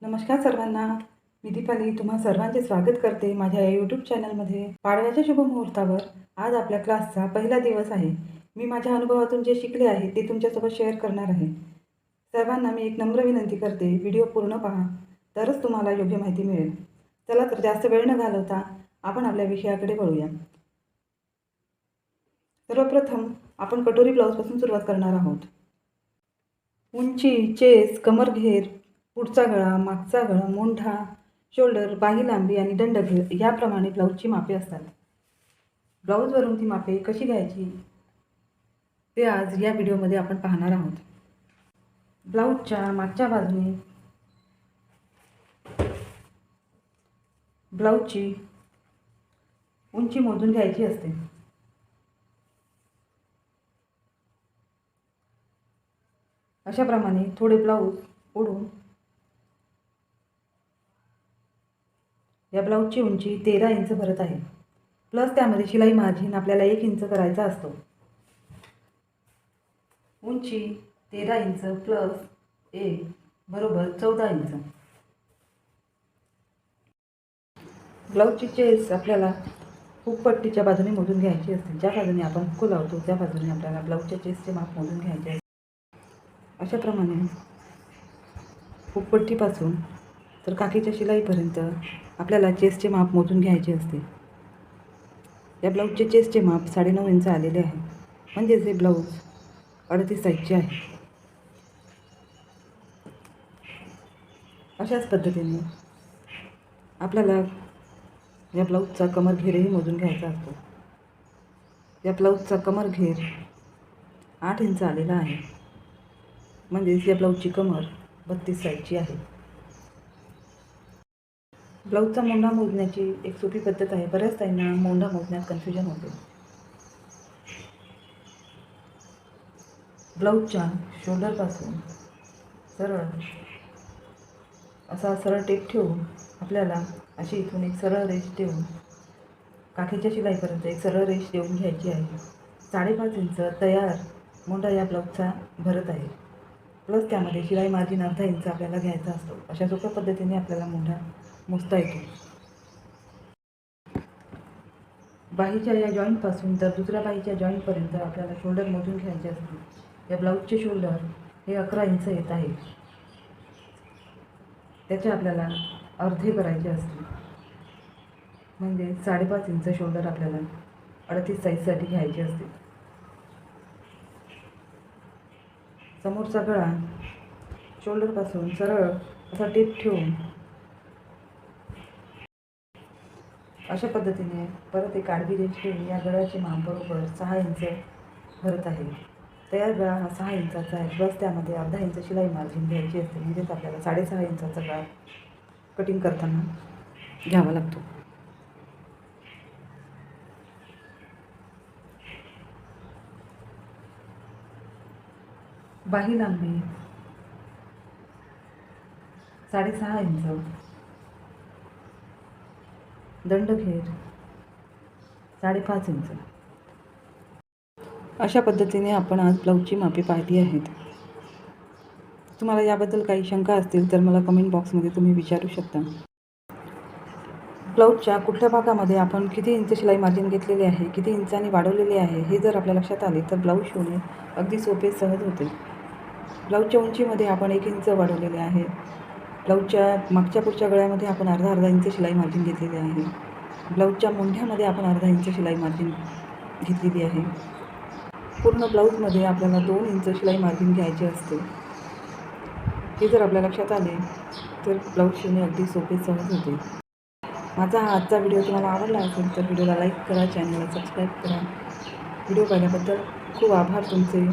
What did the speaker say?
नमस्कार सर्वांना, मी दीपाली तुम्हा सर्वांचे स्वागत करते माझ्या यूट्यूब चॅनलमध्ये. पाडव्याच्या शुभ मुहूर्तावर आज आपल्या क्लासचा पहिला दिवस आहे. मी माझ्या अनुभवातून जे शिकले आहे ते तुमच्यासोबत शेअर करणार आहे. सर्वांना मी एक नम्र विनंती करते, व्हिडिओ पूर्ण पहा, तरच तुम्हाला योग्य माहिती मिळेल. चला तर जास्त वेळ न घालवता आपण आपल्या विषयाकडे वळूया. सर्वप्रथम आपण कटोरी ब्लाऊजपासून सुरुवात करणार आहोत. उंची, चेस, कमरघेर, पुढचा गळा, मागचा गळा, मोंढा, शोल्डर, बाही लांबी आणि दंडघेर याप्रमाणे ब्लाऊजची मापे असतात. ब्लाऊजवरून ती मापे कशी घ्यायची ते आज या व्हिडिओमध्ये आपण पाहणार आहोत. ब्लाऊजच्या मागच्या बाजूने ब्लाऊजची उंची मोजून घ्यायची असते. अशाप्रमाणे थोडे ब्लाऊज ओढून या ब्लाऊजची उंची 13 इंच भरत आहे. प्लस त्यामध्ये शिलाई मार्जिन आपल्याला 1 इंच करायचा असतो. उंची 13 इंच प्लस 1 बरोबर 14 इंच. ब्लाऊजची चेस आपल्याला हुकपट्टीच्या बाजूने मोजून घ्यायची असते. ज्या बाजूने आपण हुक लावतो त्या बाजूने आपल्याला ब्लाऊजच्या चेसचे माप मोजून घ्यायचे असते. अशाप्रमाणे हुकपट्टीपासून तर काकीच्या शिलाईपर्यंत आपल्याला चेसचे माप मोजून घ्यायचे असते. या ब्लाऊजचे चेसचे माप 9.5 इंच आलेले आहे, म्हणजेच हे ब्लाऊज 38 साईजचे आहे. अशाच पद्धतीने आपल्याला या ब्लाऊजचा कमरघेरही मोजून घ्यायचा असतो. या ब्लाऊजचा कमरघेर 8 इंच आलेला आहे, म्हणजेच या ब्लाऊजची कमर 32 साईजची आहे. ब्लाऊजचा मोंढा मोजण्याची एक सोपी पद्धत आहे. बऱ्याच ताईंना मोंढा मोजण्यात कन्फ्युजन होते. ब्लाऊजच्या शोल्डरपासून सरळ टेप ठेवून आपल्याला अशी इथून एक सरळ रेष देऊन काठीच्या शिलाईपर्यंत एक सरळ रेष देऊन घ्यायची आहे. 5.5 इंच तयार मोंढा या ब्लाऊजचा भरत आहे. प्लस त्यामध्ये शिलाई मार्जिन अर्धा इंच आपल्याला घ्यायचा असतो. अशा सोप्या पद्धतीने आपल्याला मोंढा मोजता येतो. बाहीच्या या जॉईंटपासून तर दुसऱ्या बाहीच्या जॉईंटपर्यंत आपल्याला शोल्डर मोजून घ्यायचे असते. या ब्लाऊजचे शोल्डर हे 11 इंच येत आहे. त्याचे आपल्याला अर्धे करायचे असते, म्हणजे 5.5 इंच शोल्डर आपल्याला 38 साईजसाठी घ्यायचे असते. समोरचा गळा शोल्डरपासून सरळ असा टेप ठेवून अशा पद्धतीने परत एक आडवी रेष ठेवून या गळ्याचे माप बरोबर 6 इंच भरत आहे. तयार गळा हा 6 इंचाचा आहे. प्लस त्यामध्ये अर्धा इंच शिलाई मार्जिन घ्यायची असते, म्हणजेच आपल्याला 6.5 इंचाचा गळा कटिंग करताना घ्यावा लागतो. बाही लांबी 6.5 इंच, दंडघेर 5.5 इंच. अशा पद्धतीने आपण आज ब्लाऊजची मापे पाहिली आहेत. तुम्हाला याबद्दल काही शंका असतील तर मला कमेंट बॉक्समध्ये तुम्ही विचारू शकता. ब्लाऊजच्या कुठल्या भागामध्ये आपण किती इंच शिलाई मार्जिन घेतलेले आहे, किती इंचांनी वाढवलेले आहे, हे जर आपल्या लक्षात आले तर ब्लाऊज शिवणे अगदी सोपे सहज होते. ब्लाऊजच्या उंचीमध्ये आपण 1 इंच वाढवलेले आहे. ब्लाऊजच्या मागच्या पुढच्या गळ्यामध्ये आपण अर्धा इंच शिलाई मार्जिन घेतलेले आहे. ब्लाऊजच्या मोंढ्यामध्ये आपण अर्धा इंच शिलाई मार्जिन घेतलेली आहे. पूर्ण ब्लाऊजमध्ये आपल्याला 2 इंच शिलाई मार्जिन घ्यायचे असते. हे जर आपल्या लक्षात आले तर ब्लाऊज शिवणे अगदी सोपे सहज होते. माझा हा आजचा व्हिडिओ तुम्हाला आवडला असेल तर व्हिडिओला लाईक करा, चॅनलला सबस्क्राईब करा. व्हिडिओ पाहिल्याबद्दल खूप आभार तुमचे.